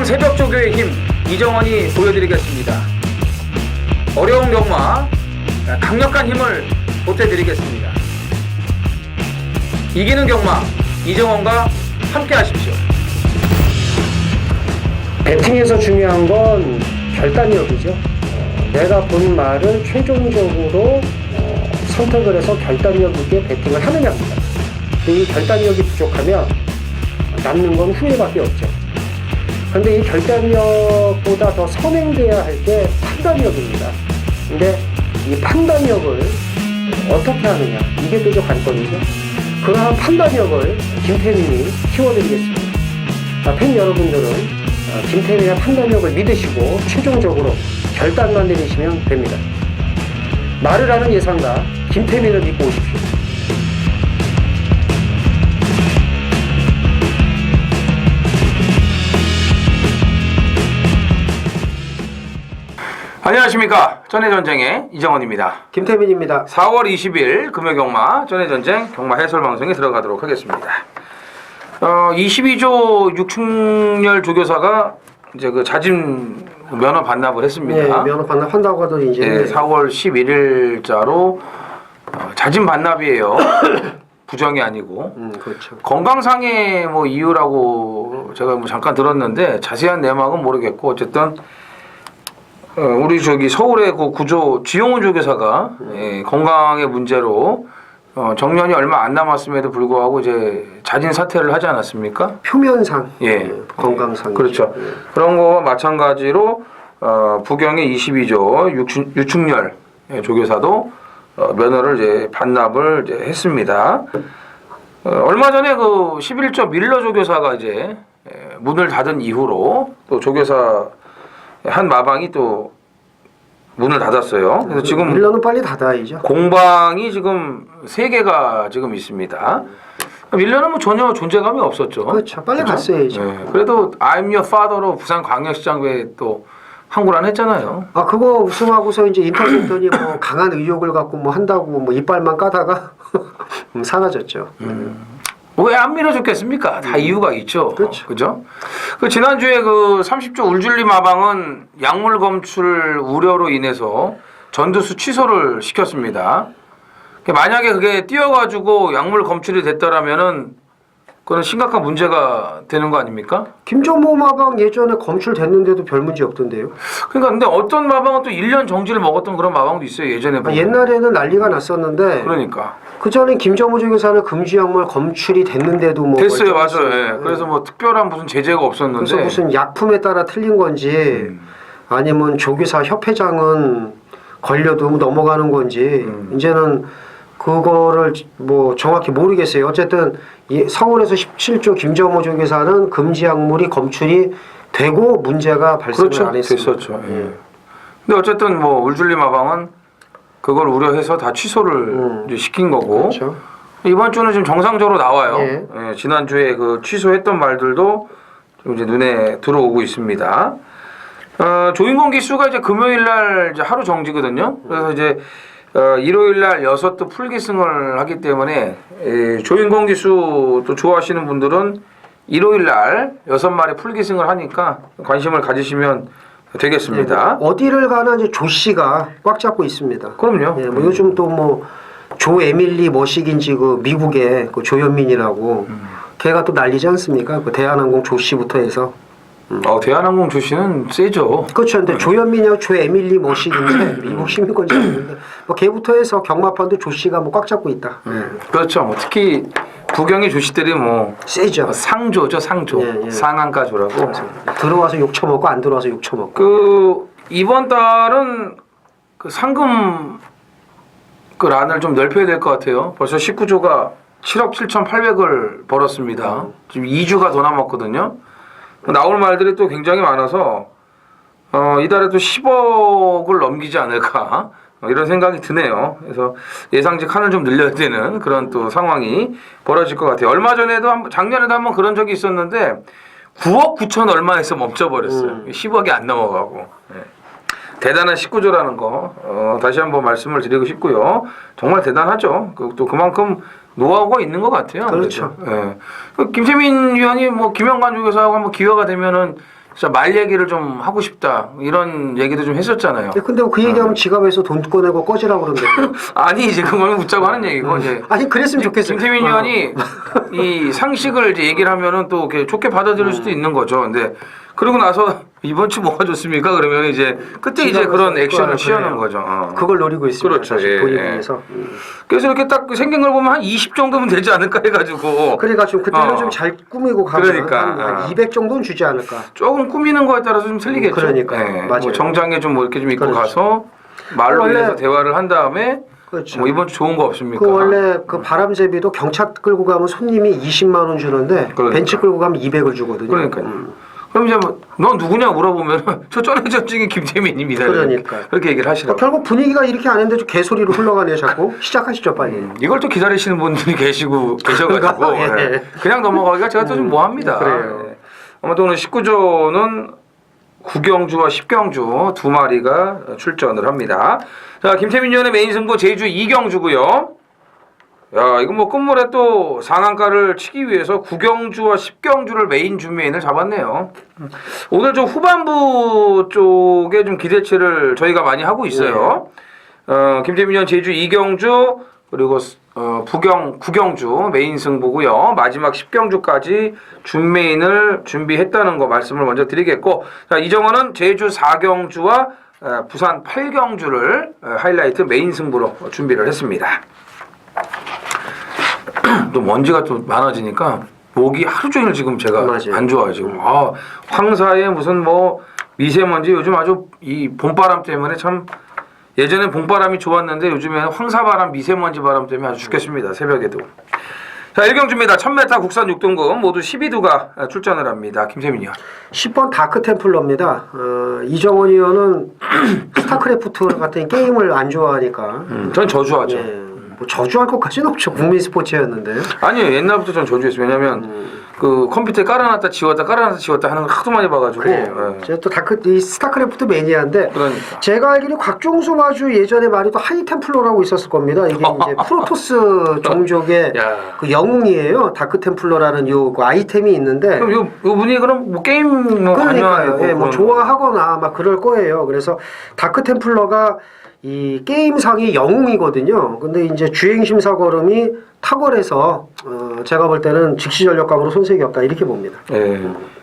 새벽조교의 힘 이정원이 보여드리겠습니다. 어려운 경마 강력한 힘을 보태드리겠습니다. 이기는 경마 이정원과 함께 하십시오. 배팅에서 중요한 건 결단력이죠. 내가 본 말을 최종적으로 선택을 해서 결단력 있게 배팅을 하느냐입니다. 이 결단력이 부족하면 남는 건 후회밖에 없죠. 그런데 이 결단력보다 더 선행돼야 할 게 판단력입니다. 근데 이 판단력을 어떻게 하느냐, 이게 또 관건이죠. 그러한 판단력을 김태민이 키워드리겠습니다. 팬 여러분들은 김태민의 판단력을 믿으시고 최종적으로 결단만 내리시면 됩니다. 말을 하는 예상가 김태민을 믿고 오십시오. 안녕하십니까. 전해전쟁의 이정원입니다. 김태민입니다. 4월 20일 금요경마 전해전쟁 경마 해설방송에 들어가도록 하겠습니다. 22조 육충렬 조교사가 이제 그 자진 면허 반납을 했습니다. 네, 면허 반납한다고 하더니 이제 네, 4월 11일자로 자진 반납이에요. 부정이 아니고. 그렇죠. 건강상의 뭐 이유라고 제가 뭐 잠깐 들었는데 자세한 내막은 모르겠고 어쨌든 우리 저기 서울의 그 구조 지용훈 조교사가 건강의 문제로 정년이 얼마 안 남았음에도 불구하고 이제 자진 사퇴를 하지 않았습니까? 표면상, 예, 건강상. 그렇죠. 그런 거와 마찬가지로 부경의 22조 유충렬 조교사도 면허를 이제 반납을 이제 했습니다. 얼마 전에 그 11조 밀러 조교사가 이제 문을 닫은 이후로 또 조교사 한 마방이 또 문을 닫았어요. 그래서 지금 밀러는 빨리 닫아야죠. 공방이 지금 3개가 지금 있습니다. 밀러는 뭐 전혀 존재감이 없었죠. 그렇죠. 빨리 그렇죠? 갔어야죠. 네. 그래도 I'm your father로 부산광역시장에 또 항구란 했잖아요. 그거 우승하고서 이제 인터뷰했더니 뭐 강한 의욕을 갖고 뭐 한다고 뭐 이빨만 까다가 사라졌죠. 왜 안 밀어줬겠습니까? 다 이유가 있죠. 그렇죠. 그죠? 그 지난주에 그 30조 울줄리 마방은 약물 검출 우려로 인해서 전두수 취소를 시켰습니다. 만약에 그게 뛰어가지고 약물 검출이 됐더라면은 그건 심각한 문제가 되는 거 아닙니까? 김정모 마방 예전에 검출됐는데도 별 문제 없던데요. 그러니까 근데 어떤 마방은 또 1년 정지를 먹었던 그런 마방도 있어요. 예전에 보면. 옛날에는 난리가 났었는데 그러니까 그 전에 김정모 조교사는 금주 약물 검출이 됐는데도 뭐 됐어요. 맞아요. 예. 그래서 뭐 특별한 무슨 제재가 없었는데 그래서 무슨 약품에 따라 틀린 건지 아니면 조교사 협회장은 걸려도 넘어가는 건지 이제는 그거를 뭐 정확히 모르겠어요. 어쨌든 서울에서 17조 김정모 조교사는 금지 약물이 검출이 되고 문제가 발생을 그렇죠. 안 했습니다. 됐었죠. 예. 근데 어쨌든 뭐 울줄리 마방은 그걸 우려해서 다 취소를 이제 시킨 거고 그렇죠. 이번 주는 지금 정상적으로 나와요. 예. 예, 지난주에 그 취소했던 말들도 좀 이제 눈에 들어오고 있습니다. 조인권 기수가 이제 금요일 날 이제 하루 정지거든요. 그래서 이제 일요일 날 6도 풀기승을 하기 때문에 조인권 기수 또 좋아하시는 분들은 일요일 날 6마리 풀기승을 하니까 관심을 가지시면 되겠습니다. 어디를 가나 이제 조 씨가 꽉 잡고 있습니다. 그럼요. 예, 뭐 요즘 또 뭐 조 에밀리 머시긴지 그 미국의 그 조현민이라고 걔가 또 난리지 않습니까? 그 대한항공 조 씨부터 해서. 대한항공 조씨는 세죠. 그렇죠. 근데 조현민이하고 조 에밀리 머시긴지 미국 시민권자 있는데 뭐 걔부터 해서 경마판도 조 씨가 뭐 꽉 잡고 있다. 그렇죠. 뭐 특히 부경의 조씨들이 뭐 세죠. 상조죠, 상조. 예, 예. 상한가조라고. 들어와서 욕 처먹고 안 들어와서 욕 처먹고. 그 이번 달은 그 상금 그 란을 좀 넓혀야 될 것 같아요. 벌써 19조가 7억 7,800을 벌었습니다. 지금 2주가 더 남았거든요. 나올 말들이 또 굉장히 많아서 이달에 또 10억을 넘기지 않을까 이런 생각이 드네요. 그래서 예상직 칸을 좀 늘려야 되는 그런 또 상황이 벌어질 것 같아요. 얼마 전에도 작년에도 한번 그런 적이 있었는데 9억 9천 얼마에서 멈춰버렸어요. 10억이 안 넘어가고. 네. 대단한 19조라는 거 다시 한번 말씀을 드리고 싶고요. 정말 대단하죠. 또 그만큼 노하우가 있는 것 같아요. 그렇죠. 예. 김태민 위원이 뭐 김영관 조교사하고 한번 기회가 되면은 진짜 말 얘기를 좀 하고 싶다 이런 얘기도 좀 했었잖아요. 근데 그 얘기하면 지갑에서 돈 꺼내고 꺼지라고 그러는데. 아니 이제 그거는 웃자고 하는 얘기고 이제 아니 그랬으면 좋겠어요. 김태민 의원이 이 상식을 이제 얘기를 하면은 또 이렇게 좋게 받아들일 수도 있는 거죠. 근데 그러고 나서 이번 주 뭐가 좋습니까? 그러면 이제 그때 이제 그런 액션을 취하는 거죠. 그걸 노리고 있습니다. 그렇죠. 사실 예, 돈이 예. 위해서. 그래서 이렇게 딱 생긴 걸 보면 한 20 정도면 되지 않을까 해가지고 그래가지고 그때는 좀 잘 꾸미고 가면 그러니까. 한 200 정도는 주지 않을까. 조금 꾸미는 거에 따라서 좀 틀리겠죠. 그러니까요. 맞아요. 뭐 정장에 좀 뭐 이렇게 좀 입고 그렇죠. 가서 말로 원래- 인해서 대화를 한 다음에 그렇죠. 뭐 이번 주 좋은 거 없습니까? 그 원래 그 바람제비도 경차 끌고 가면 손님이 20만 원 주는데 그러니까. 벤츠 끌고 가면 200을 주거든요. 그러니까요. 그럼 이제 뭐 너 누구냐 물어보면 저 전해전증인 김태민입니다. 그러니까요. 그렇게 얘기를 하시라고. 결국 분위기가 이렇게 안 했는데 좀 개소리로 흘러가네요. 자꾸 시작하시죠 빨리. 이걸 또 기다리시는 분들이 계셔가지고 예. 그냥 넘어가기가 제가 또 좀 뭐합니다. 그래요. 예. 아무튼 오늘 19조는 구경주와 십경주 두 마리가 출전을 합니다. 자, 김태민 의원의 메인 승부 제주 이경주고요. 야, 이거 뭐 끝물에 또 상한가를 치기 위해서 구경주와 십경주를 메인 준메인을 잡았네요. 오늘 좀 후반부 쪽에 좀 기대치를 저희가 많이 하고 있어요. 김태민 의원 제주 이경주 그리고 구경주 메인 승부고요. 마지막 십경주까지 준메인을 준비했다는 거 말씀을 먼저 드리겠고, 자, 이정원은 제주 4경주와 부산 8경주를 하이라이트 메인 승부로 준비를 했습니다. 또 먼지가 또 많아지니까 목이 하루 종일 지금 제가 맞아요. 안 좋아요 지금. 황사에 무슨 뭐 미세먼지 요즘 아주 이 봄바람 때문에 참 예전엔 봄바람이 좋았는데 요즘에는 황사바람 미세먼지 바람 때문에 아주 죽겠습니다. 새벽에도. 자, 1경주입니다. 1000m 국산 6등급 모두 12두가 출전을 합니다. 김세민 의원. 10번 다크 템플러입니다. 이정원 의원은 스타크래프트 같은 게임을 안 좋아하니까. 전 저주하죠. 예, 뭐 저주할 것까지는 없죠. 국민 스포츠였는데. 아니요, 옛날부터 전 저주했어요. 왜냐면 그 컴퓨터에 깔아놨다 지웠다 하는 걸 하도 많이 봐가지고. 그래요. 예. 제가 또 이 스타크래프트 매니아인데 그러니까. 제가 알기로 곽종수 마주 예전에 많이 또 하이템플러라고 있었을 겁니다. 이게 이제 프로토스 종족의 야. 그 영웅이에요. 다크 템플러라는 그 아이템이 있는데 그럼 요 분이 그럼 뭐 게임 뭐 그러니까요. 관여하고 예, 뭐 그런 좋아하거나 막 그럴 거예요. 그래서 다크 템플러가 이 게임상의 영웅이거든요. 근데 이제 주행 심사 걸음이 탁월해서 제가 볼 때는 즉시 전력감으로 손색이 없다 이렇게 봅니다. 예.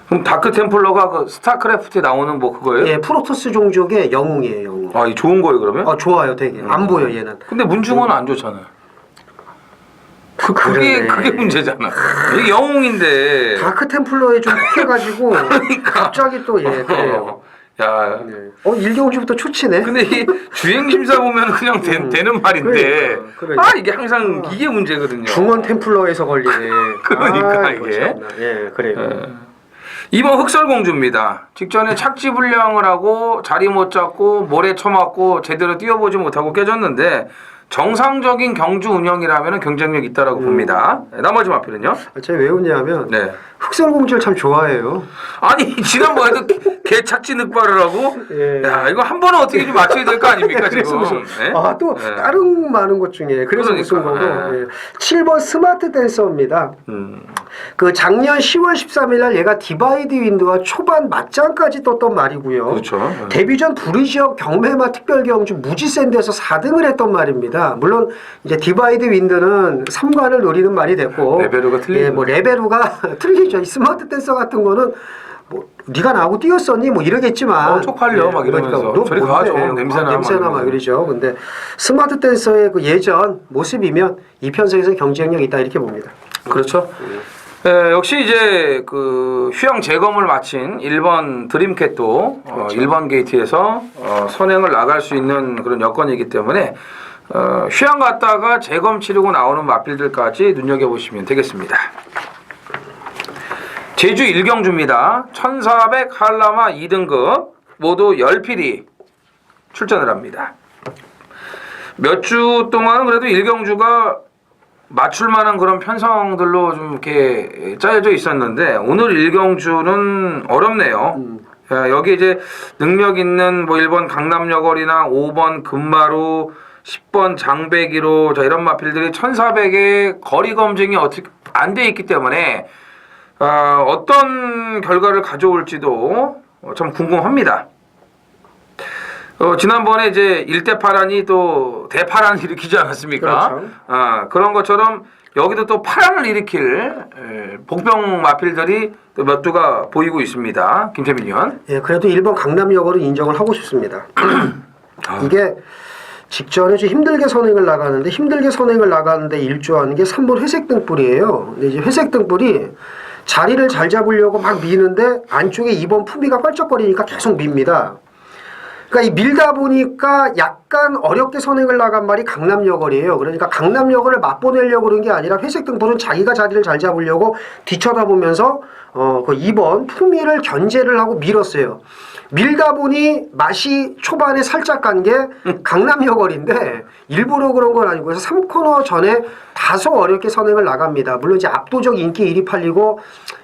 그럼 다크 템플러가 그 스타크래프트에 나오는 뭐 그거예요? 예, 프로토스 종족의 영웅이에요. 영웅. 아, 이 좋은 거예요 그러면? 좋아요, 되게. 안 보여 얘는. 근데 문중원은 안 좋잖아요. 그러네. 그게 문제잖아. 이게 영웅인데. 다크 템플러에 좀 혹해가지고 그러니까. 갑자기 또 예, 그래요. 야. 일경주부터 초치네. 근데 이 주행 심사 보면 그냥 되는 말인데. 그러니까. 아, 이게 항상 이게 문제거든요. 중원 템플러에서 걸리네. 그러니까 아이고, 이게. 참나. 예, 그래요. 이번 흑설공주입니다. 직전에 착지불량을 하고 자리 못 잡고 모래 쳐맞고 제대로 뛰어보지 못하고 깨졌는데 정상적인 경주 운영이라면 경쟁력 있다라고 봅니다. 나머지 마필은요? 제가 왜 웃냐면 네. 흑설공주를 참 좋아해요. 아니 지난번에도 개 착지 늑발을 하고 예. 야 이거 한 번은 어떻게 좀 맞춰야 될 거 아닙니까 그래서 지금? 무슨 네? 또 네. 다른 많은 것 중에 그래서 무슨 거고 그러니까, 예. 7번 스마트 댄서입니다. 음. 그 작년 10월 13일 날 얘가 디바이드 윈드와 초반 맞짱까지 떴던 말이고요. 그렇죠. 데뷔 전 부르 지역 경매마 특별경주 무지샌드에서 4등을 했던 말입니다. 물론 이제 디바이드 윈드는 3관을 노리는 말이 됐고 레베루가 틀리죠. 예, 뭐 레베루가 틀리죠. 이 스마트 댄서 같은 거는 뭐 네가 나하고 뛰었었니? 뭐 이러겠지만 쪽팔려 막 이러면서 너 저리 뭔데? 가죠. 냄새나 냄새나 막 이러죠. 근데 스마트 댄서의 그 예전 모습이면 이 편성에서 경쟁력 있다 이렇게 봅니다. 그렇죠. 역시 이제 그 휴양 재검을 마친 1번 드림캣도 그렇죠. 1번 게이트에서 선행을 나갈 수 있는 그런 여건이기 때문에 휴양 갔다가 재검 치르고 나오는 마필들까지 눈여겨보시면 되겠습니다. 제주 1경주입니다. 1400 한라마 2등급 모두 10필이 출전을 합니다. 몇 주 동안은 그래도 1경주가 맞출 만한 그런 편성들로 좀 이렇게 짜여져 있었는데 오늘 1경주는 어렵네요. 여기 이제 능력 있는 뭐 1번 강남여걸이나 5번 금마루 10번 장배기로 자 이런 마필들이 1400의 거리 검증이 어떻게 안 돼 있기 때문에 어떤 결과를 가져올지도 참 궁금합니다. 지난번에 이제 일대파란이 또 대파란을 일으키지 않았습니까? 그렇죠. 그런 것처럼 여기도 또 파란을 일으킬 복병 마필들이 또 몇 두가 보이고 있습니다. 김태민 의원. 예, 그래도 1번 강남역으로 인정을 하고 싶습니다. 이게 직전에 좀 힘들게 선행을 나가는데 일조하는 게 3번 회색 등불이에요. 근데 이제 회색 등불이 자리를 잘 잡으려고 막 미는데 안쪽에 2번 품위가 껄쩍거리니까 계속 밉니다. 그러니까 이 밀다 보니까 약간 어렵게 선행을 나간 말이 강남여걸이에요. 그러니까 강남여걸을 맛보내려고 그런 게 아니라 회색 등불은 자기가 자리를 잘 잡으려고 뒤쳐다보면서 그 2번 품위를 견제를 하고 밀었어요. 밀다 보니 맛이 초반에 살짝 간 게 강남여걸인데 일부러 그런 건 아니고 그래서 3코너 전에 다소 어렵게 선행을 나갑니다. 물론 이제 압도적 인기 1위 팔리고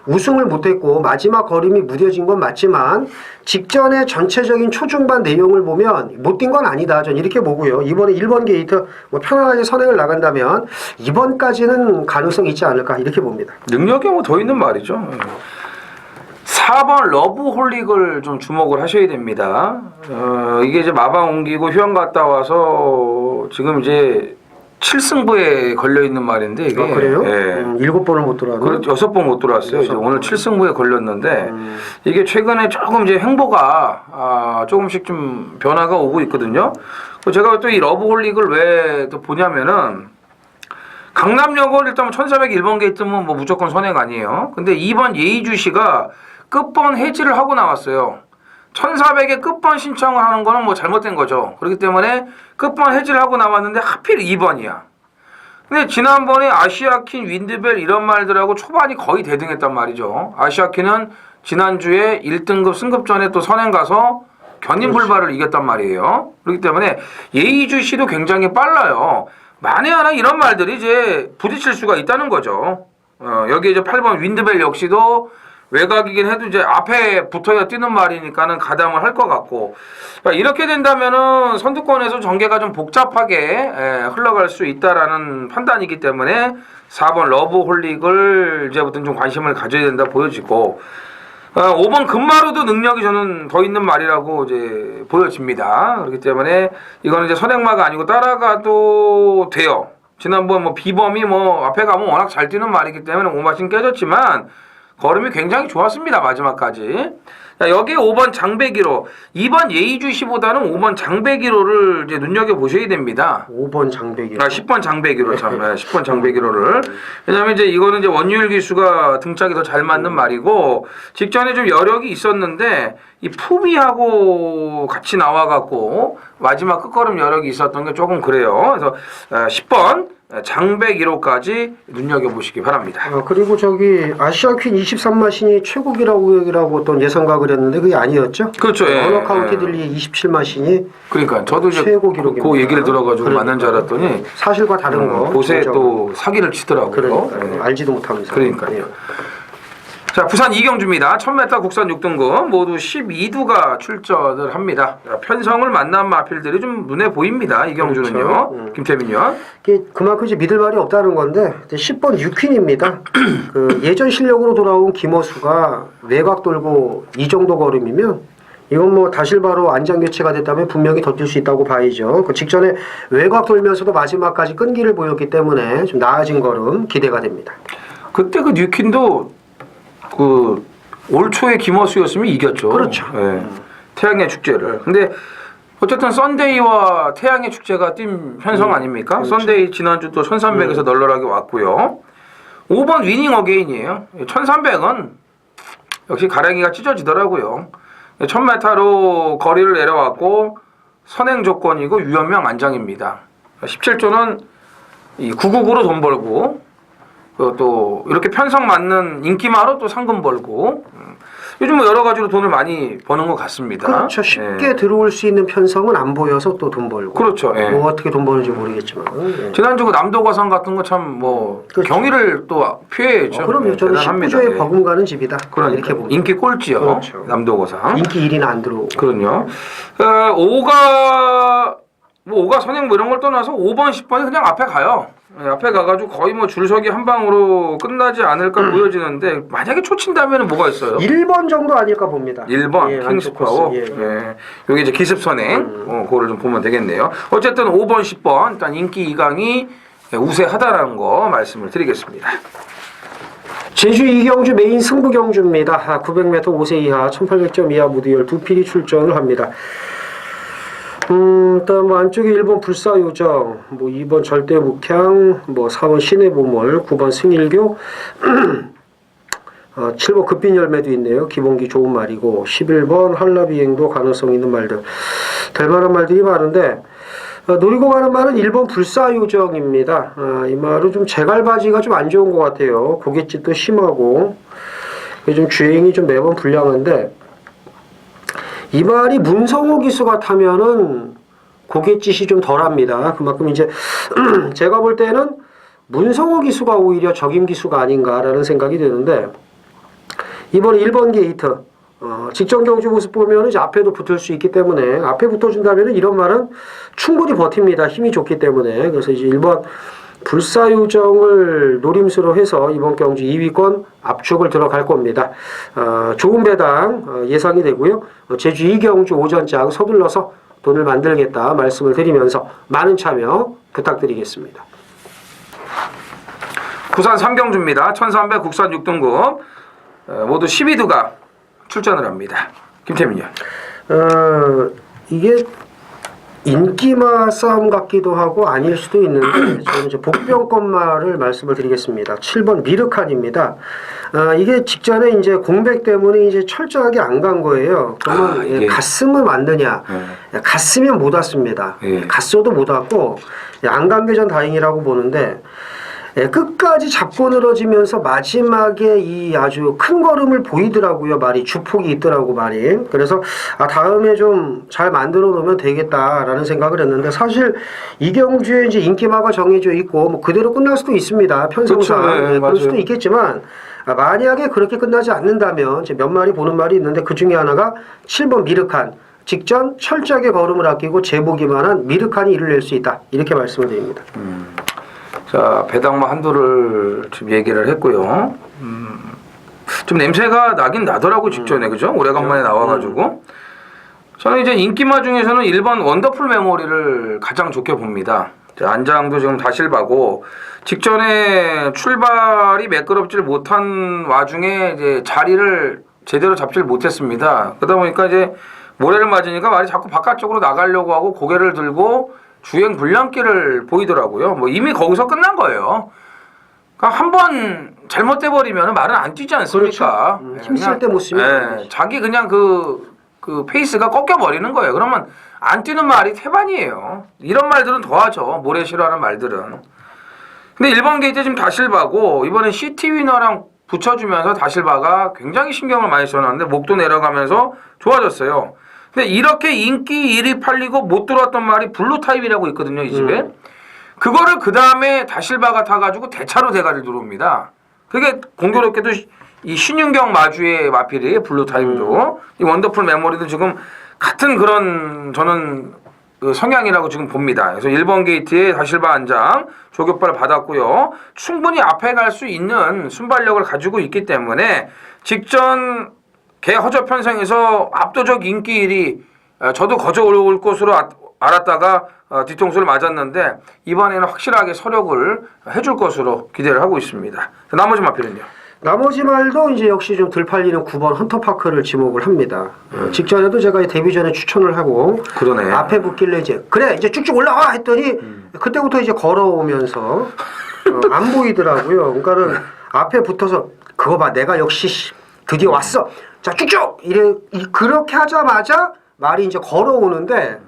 우승을 못했고 마지막 걸음이 무뎌진 건 맞지만 직전에 전체적인 초중반 내용을 보면 못 뛴 건 아니다. 전 이렇게 보고요. 이번에 1번 게이트 뭐 편안하게 선행을 나간다면 2번까지는 가능성이 있지 않을까 이렇게 봅니다. 능력이 뭐 더 있는 말이죠. 4번 러브홀릭을 좀 주목을 하셔야 됩니다. 이게 이제 마방 옮기고 휴양 갔다 와서 지금 이제 7승부에 걸려 있는 말인데 이게 그래요? 예. 7번을 못 들어왔네. 그렇죠. 6번 못 들어왔어요. 이제 오늘 7승부에 걸렸는데 이게 최근에 조금 이제 행보가 조금씩 좀 변화가 오고 있거든요. 제가 또 이 러브홀릭을 왜 또 보냐면은 강남역을 일단 1401번 게이트면 뭐 무조건 선행 아니에요. 근데 2번 예의주 씨가 끝번 해지를 하고 나왔어요. 1400에 끝번 신청을 하는 거는 뭐 잘못된 거죠. 그렇기 때문에 끝번 해지를 하고 나왔는데 하필 2번이야. 근데 지난번에 아시아킨, 윈드벨 이런 말들하고 초반이 거의 대등했단 말이죠. 아시아킨은 지난주에 1등급 승급전에 또 선행 가서 견인불발을 이겼단 말이에요. 그렇기 때문에 예의주 씨도 굉장히 빨라요. 만에 하나 이런 말들이 이제 부딪힐 수가 있다는 거죠. 여기 이제 8번 윈드벨 역시도 외곽이긴 해도 이제 앞에 붙어야 뛰는 말이니까는 가담을 할 것 같고, 그러니까 이렇게 된다면은 선두권에서 전개가 좀 복잡하게 흘러갈 수 있다라는 판단이기 때문에 4번 러브홀릭을 이제부터는 좀 관심을 가져야 된다 보여지고, 5번 금마루도 능력이 저는 더 있는 말이라고 이제 보여집니다. 그렇기 때문에 이거는 이제 선행마가 아니고 따라가도 돼요. 지난번 뭐 비범이 뭐 앞에 가면 워낙 잘 뛰는 말이기 때문에 오마신 깨졌지만 걸음이 굉장히 좋았습니다. 마지막까지. 자, 여기에 5번 장배기로, 2번 예의주 씨보다는 5번 장배기로를 이제 눈여겨보셔야 됩니다. 5번 장배기로. 10번 장배기로 참, 10번 장배기로를. 왜냐면 이제 이거는 이제 원유일 기수가 등짝이 더 잘 맞는 말이고, 직전에 좀 여력이 있었는데, 이 품위하고 같이 나와갖고, 마지막 끝걸음 여력이 있었던 게 조금 그래요. 그래서 10번 장배기로까지 눈여겨보시기 바랍니다. 그리고 저기 아시아퀸 23마신이 최고기라고 어떤 예상각을 했는데 그게 아니었죠? 그렇죠. 예. 언어카운티들리 27마신이 그러니까 저도 이제 최고 기록입니다. 그 얘기를 들어가지고 그러니까. 맞는 줄 알았더니 사실과 다른 거. 곳에 진짜. 또 사기를 치더라고요. 그러니까 예. 알지도 못하면서. 그러니까요. 자, 부산 이경주입니다. 1000m 국산 6등급 모두 12두가 출전을 합니다. 자, 편성을 만난 마필들이 좀 눈에 보입니다. 이경주는요. 그렇죠. 김태민요. 이게 그만큼 이제 믿을 말이 없다는 건데 10번 유퀸입니다. 그 예전 실력으로 돌아온 김어수가 외곽 돌고 이 정도 걸음이면 이건 뭐 다실바로 안장 교체가 됐다면 분명히 더 뛸 수 있다고 봐야죠. 그 직전에 외곽 돌면서도 마지막까지 끈기를 보였기 때문에 좀 나아진 걸음 기대가 됩니다. 그때 그 뉴킨도 그 올 초에 김어수였으면 이겼죠. 그렇죠. 예. 태양의 축제를. 근데 어쨌든 썬데이와 태양의 축제가 팀 편성 아닙니까? 그렇죠. 썬데이 지난주 또 1300에서 널널하게 왔고요. 5번 위닝 어게인이에요. 1300은 역시 가랑이가 찢어지더라고요. 1000m로 거리를 내려왔고 선행 조건이고 유연명 안장입니다. 17조는 이 999로 돈 벌고 또 이렇게 편성 맞는 인기마로 또 상금 벌고 요즘 뭐 여러 가지로 돈을 많이 버는 것 같습니다. 그렇죠. 쉽게 예. 들어올 수 있는 편성은 안 보여서 또 돈 벌고. 그렇죠. 예. 뭐 어떻게 돈 버는지 모르겠지만. 예. 지난주 그 남도가상 같은 거 참 뭐 그렇죠. 경의를 또 표해야죠. 그럼요. 저는 대단합니다. 19조에 예. 버금가는 집이다. 그러니까 이렇게 봅니다. 인기 꼴찌요. 그렇죠. 남도가상. 인기 1위는 안 들어오고. 그럼요. 5가 뭐 5가 선행 뭐 이런 걸 떠나서 5번, 10번이 그냥 앞에 가요. 예, 앞에 가가지고 거의 뭐 줄서기 한 방으로 끝나지 않을까 보여지는데 만약에 초친다면 뭐가 있어요? 1번 정도 아닐까 봅니다. 1번 예, 킹스파워. 안쪽 코스, 예. 여기 이제 기습선행. 그거를 좀 보면 되겠네요. 어쨌든 5번, 10번 일단 인기 2강이 우세하다라는 거 말씀을 드리겠습니다. 제주 이경주 메인 승부 경주입니다. 900m 5세 이하 1800점 이하 모두 12필이 출전을 합니다. 일단 뭐 안쪽에 1번 불사요정, 뭐 2번 절대묵향, 뭐 4번 신의보물, 9번 승일교, 7번 급빈열매도 있네요. 기본기 좋은 말이고 11번 한라비행도 가능성 있는 말들. 될 만한 말들이 많은데 노리고 가는 말은 1번 불사요정입니다. 이 말은 좀 제갈바지가 좀 안 좋은 것 같아요. 고갯짓도 심하고 좀 주행이 좀 매번 불량한데 이 말이 문성호 기수가 타면은 고갯짓이 좀 덜합니다. 그만큼 이제 제가 볼 때는 문성호 기수가 오히려 적임 기수가 아닌가라는 생각이 드는데 이번에 1번 게이트 직전 경주 모습 보면 이제 앞에도 붙을 수 있기 때문에 앞에 붙어준다면 이런 말은 충분히 버팁니다. 힘이 좋기 때문에. 그래서 이제 1번 불사요정을 노림수로 해서 이번 경주 2위권 압축을 들어갈 겁니다. 좋은 배당 예상이 되고요. 제주 2경주 오전장 서둘러서 돈을 만들겠다 말씀을 드리면서 많은 참여 부탁드리겠습니다. 부산 3경주입니다. 1300 국산 6등급 모두 12두가 출전을 합니다. 김태민요. 이게 인기마 싸움 같기도 하고 아닐 수도 있는데 저는 이제 복병권마를 말씀을 드리겠습니다. 7번 미르칸입니다. 이게 직전에 이제 공백 때문에 이제 철저하게 안 간 거예요. 그러면 이게... 갔으면 왔느냐? 갔으면 못 왔습니다. 갔어도 못 왔고 안 간 게 전 다행이라고 보는데 끝까지 잡고 늘어지면서 마지막에 이 아주 큰 걸음을 보이더라고요. 말이 주폭이 있더라고 말이. 그래서 다음에 좀 잘 만들어 놓으면 되겠다라는 생각을 했는데 사실 이 경주에 이제 인기마가 정해져 있고 뭐 그대로 끝날 수도 있습니다. 편성상 그렇죠. 그럴 수도 있겠지만 만약에 그렇게 끝나지 않는다면 이제 몇 마리 보는 말이 있는데 그 중에 하나가 7번 미르칸. 직전 철저하게 걸음을 아끼고 재보기만 한 미르칸이 이를 낼 수 있다. 이렇게 말씀을 드립니다. 자, 배당마 한도를 지금 얘기를 했고요. 좀 냄새가 나긴 나더라고 직전에 그죠? 오래간만에 나와가지고 저는 이제 인기마 중에서는 1번 원더풀 메모리를 가장 좋게 봅니다. 안장도 지금 다실바고 직전에 출발이 매끄럽질 못한 와중에 이제 자리를 제대로 잡질 못했습니다. 그러다 보니까 이제 모래를 맞으니까 말이 자꾸 바깥쪽으로 나가려고 하고 고개를 들고 주행 불량기를 보이더라고요. 뭐 이미 거기서 끝난 거예요. 그러니까 한 번 잘못돼 버리면 말은 안 뛰지 않습니까? 그렇죠. 힘쓸 때 못 쓰면 자기 그냥 그 페이스가 꺾여 버리는 거예요. 그러면 안 뛰는 말이 태반이에요. 이런 말들은 더하죠. 모래 싫어하는 말들은. 근데 1번 게이트 지금 다실바고 이번에 시티 위너랑 붙여주면서 다실바가 굉장히 신경을 많이 써놨는데 목도 내려가면서 좋아졌어요. 근데 이렇게 인기 1위 팔리고 못 들어왔던 말이 블루 타입이라고 있거든요, 이 집에. 그거를 그 다음에 다실바가 타가지고 대차로 대가를 들어옵니다. 그게 공교롭게도 이 신윤경 마주의 마필이에요, 블루 타입도. 이 원더풀 메모리도 지금 같은 그런 저는 그 성향이라고 지금 봅니다. 그래서 1번 게이트에 다실바 안장 조격발 받았고요. 충분히 앞에 갈 수 있는 순발력을 가지고 있기 때문에 직전 개 허접 편성에서 압도적 인기 1위 저도 거저 올 것으로 알았다가 뒤통수를 맞았는데 이번에는 확실하게 서력을 해줄 것으로 기대를 하고 있습니다. 나머지 마필은요? 나머지 말도 이제 역시 좀 덜 팔리는 9번 헌터파크를 지목을 합니다. 직전에도 제가 데뷔 전에 추천을 하고 그러네. 앞에 붙길래 이제 그래 이제 쭉쭉 올라와 했더니 그때부터 이제 걸어오면서 안 보이더라고요. 그러니까는 앞에 붙어서 그거 봐 내가 역시 드디어 왔어. 자 쭉쭉 그렇게 하자마자 말이 이제 걸어오는데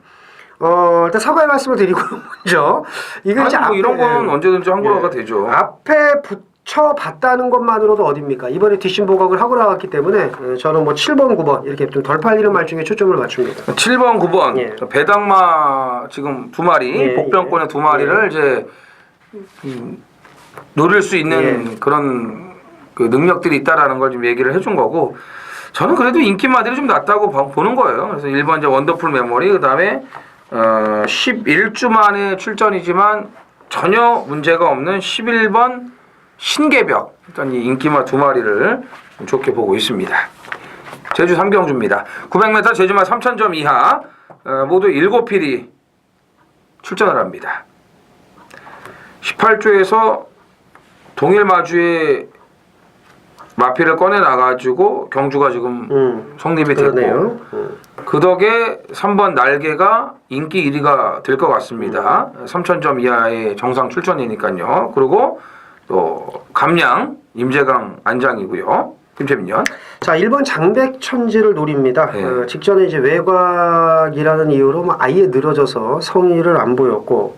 일단 사과의 말씀을 드리고 먼저 이거 이제 뭐 이런 건 언제든지 항구라가 되죠. 앞에 붙여봤다는 것만으로도 어딥니까? 이번에 뒷심 보강을 하고 나왔기 때문에 저는 뭐 7번, 9번 이렇게 좀 덜 팔리는 말 중에 초점을 맞춥니다. 7번, 9번 배당마 지금 두 마리 복병권의 두 마리를 이제 노릴 수 있는 그런 그 능력들이 있다라는 걸 좀 얘기를 해준 거고 저는 그래도 인기마들이 좀 낫다고 보는 거예요. 그래서 1번 이제 원더풀 메모리 그다음에 11주 만에 출전이지만 전혀 문제가 없는 11번 신개벽. 일단 이 인기마 두 마리를 좋게 보고 있습니다. 제주 삼경주입니다. 900m 제주마 3000점 이하 모두 7필이 출전을 합니다. 18조에서 동일 마주에 마필을 꺼내 놔가지고 경주가 지금 성립이 됐고 그 덕에 3번 날개가 인기 1위가 될 것 같습니다. 3000점 이하의 정상 출전이니까요. 그리고 또 감량 임재강 안장이고요. 김채민요. 자, 1번 장백천지를 노립니다. 네. 직전에 이제 외곽이라는 이유로 아예 늘어져서 성의를 안 보였고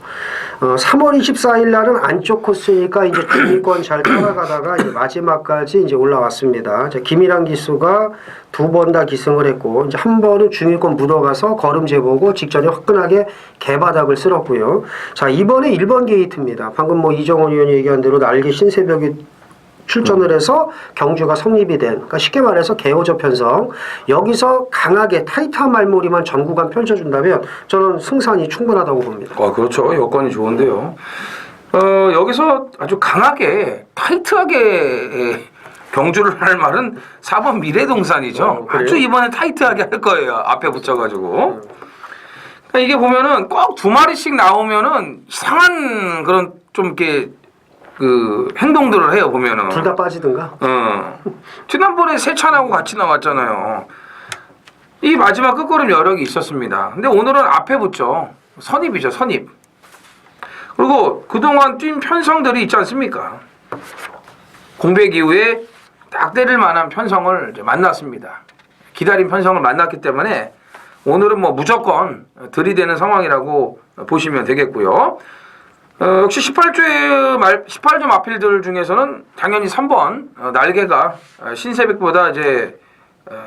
3월 24일 날은 안쪽 코스니까 이제 중위권 잘 따라가다가 이제 마지막까지 이제 올라왔습니다. 김일환 기수가 2번 다 기승을 했고 이제 한 번은 중위권 묻어가서 걸음 재보고 직전에 화끈하게 개바닥을 쓸었고요. 자, 이번에 1번 게이트입니다. 방금 뭐 이정원 의원이 얘기한 대로 날개 신새벽이 출전을 해서 경주가 성립이 된, 그러니까 쉽게 말해서 개호저 편성. 여기서 강하게 타이트한 말머리만 전 구간 펼쳐준다면 저는 승산이 충분하다고 봅니다. 그렇죠. 여건이 좋은데요. 여기서 아주 강하게 타이트하게 경주를 할 말은 4번 미래동산이죠. 아주 이번에 타이트하게 할 거예요. 앞에 붙여가지고. 그러니까 이게 보면은 꼭 2마리씩 나오면은 이상한 그런 좀 이렇게 그 행동들을 해요. 보면은 둘 다 빠지든가. 지난번에 세찬하고 같이 나왔잖아요. 이 마지막 끝걸음 여력이 있었습니다. 근데 오늘은 앞에 붙죠. 선입이죠. 선입. 그리고 그동안 뛴 편성들이 있지 않습니까? 공백 이후에 딱 때릴 만한 편성을 이제 만났습니다. 기다린 편성을 만났기 때문에 오늘은 뭐 무조건 들이대는 상황이라고 보시면 되겠고요. 역시 18조 마필들 중에서는 당연히 3번 날개가 신새벽보다 이제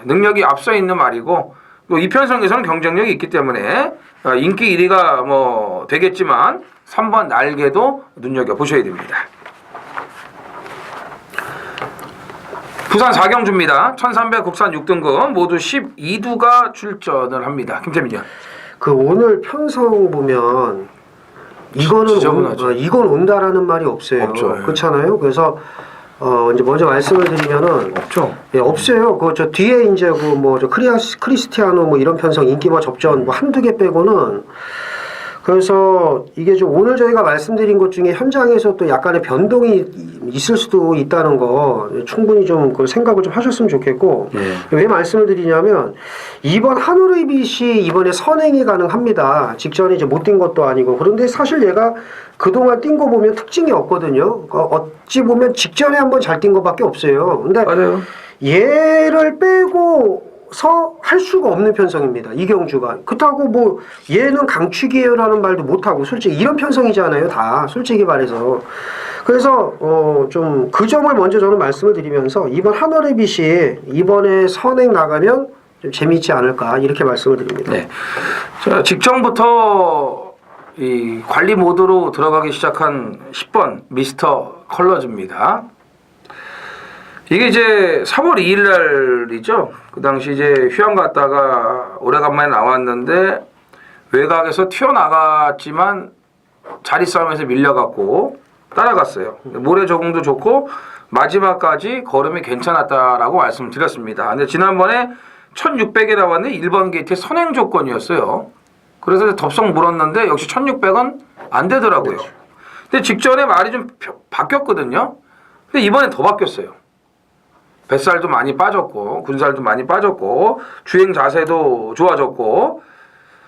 능력이 앞서 있는 말이고 또 이 편성에서는 경쟁력이 있기 때문에 인기 1위가 뭐 되겠지만 3번 날개도 눈여겨 보셔야 됩니다. 부산 4경주입니다. 1300 국산 6등급 모두 12두가 출전을 합니다. 김태민이요. 그 오늘 편성 보면 이건 온다라는 말이 없어요. 없죠. 그렇잖아요. 그래서 이제 먼저 말씀을 드리면은 없죠. 예, 없어요. 그 저 뒤에 이제 그 뭐 저 크리스티아노 뭐 이런 편성 인기마 접전 뭐 한두 개 빼고는 그래서 이게 좀 오늘 저희가 말씀드린 것 중에 현장에서 또 약간의 변동이 있을 수도 있다는 거 충분히 좀 그 생각을 좀 하셨으면 좋겠고 왜 말씀을 드리냐면 이번 한우의 빛이 이번에 선행이 가능합니다. 직전에 이제 못 뛴 것도 아니고 그런데 사실 얘가 그동안 뛴 거 보면 특징이 없거든요. 어찌 보면 직전에 한번 잘 뛴 것밖에 없어요. 근데 맞아요. 얘를 빼고 할 수가 없는 편성입니다. 이경주가. 그렇다고 뭐 얘는 강추기예요라는 말도 못하고 솔직히 이런 편성이잖아요. 다 솔직히 말해서. 그래서 좀 그 점을 먼저 저는 말씀을 드리면서 이번 한월의 빛이 이번에 선행 나가면 좀 재미있지 않을까 이렇게 말씀을 드립니다. 네. 자, 직전부터 이 관리 모드로 들어가기 시작한 10번 미스터 컬러즈입니다. 이게 이제 3월 2일 날이죠. 그 당시 이제 휴양 갔다가 오래간만에 나왔는데 외곽에서 튀어나갔지만 자리 싸움에서 밀려갖고 따라갔어요. 모래 적응도 좋고 마지막까지 걸음이 괜찮았다라고 말씀드렸습니다. 근데 지난번에 1600에 나왔는데 1번 게이트의 선행 조건이었어요. 그래서 덥석 물었는데 역시 1600은 안 되더라고요. 근데 직전에 말이 좀 바뀌었거든요. 근데 이번엔 더 바뀌었어요. 뱃살도 많이 빠졌고 군살도 많이 빠졌고 주행 자세도 좋아졌고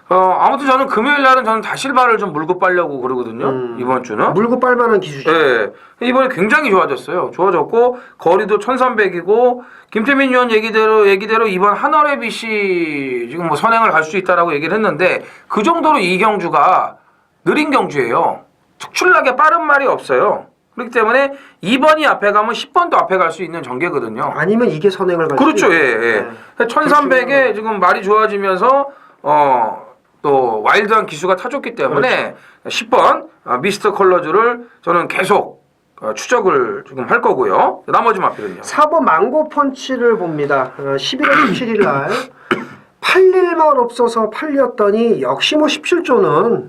아무튼 저는 금요일 날은 저는 다실바를 좀 물고 빨려고 그러거든요. 이번 주는 물고 빨만한 기수죠. 네. 이번에 굉장히 좋아졌어요. 좋아졌고 거리도 1300이고 김태민 의원 얘기대로 이번 한월의 빛이 지금 뭐 선행을 갈 수 있다라고 얘기를 했는데 그 정도로 이 경주가 느린 경주예요. 특출나게 빠른 말이 없어요. 그렇기 때문에 2번이 앞에 가면 10번도 앞에 갈 수 있는 전개거든요. 아니면 이게 선행을 갈 그렇죠. 수 예. 1300에 지금 말이 좋아지면서 또 와일드한 기수가 타줬기 때문에 그렇죠. 10번 미스터 컬러즈를 저는 계속 추적을 지금 할 거고요. 나머지 마필은요. 4번 망고 펀치를 봅니다. 11월 17일 날 팔릴 말 없어서 팔렸더니 역시 뭐 17조는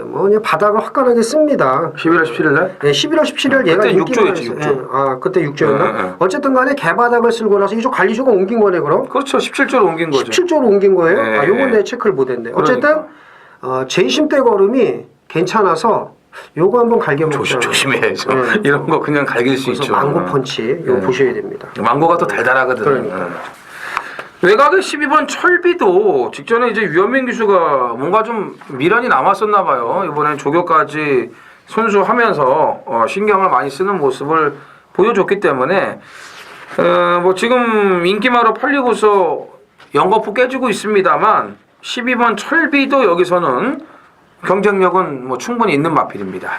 뭐 그냥 바닥을 화끈하게 씁니다. 11월 17일 날? 네, 11월 17일 얘가 그때 인기가 6조였지, 있어요. 6조. 예, 아 그때 6조였나? 네, 네. 어쨌든 간에 개바닥을 쓸고 나서 이조 관리조가 옮긴 거네 그럼? 그렇죠. 17조로 옮긴 거죠. 17조로 옮긴 거예요? 네. 아 요건 내 체크를 못했네. 어쨌든 재심 때 걸음이 괜찮아서 요거 한번 갈겨먹자. 조심해야죠. 네. 이런 거 그냥 갈길 수 그래서 있죠. 망고 펀치 이거 네. 보셔야 됩니다. 망고가 더 달달하거든. 그러니까. 외곽의 12번 철비도 직전에 이제 유현민 기수가 뭔가 좀 미련이 남았었나 봐요. 이번엔 조교까지 손수하면서 신경을 많이 쓰는 모습을 보여줬기 때문에 뭐 지금 인기마로 팔리고서 연거푸 깨지고 있습니다만 12번 철비도 여기서는 경쟁력은 뭐 충분히 있는 마필입니다.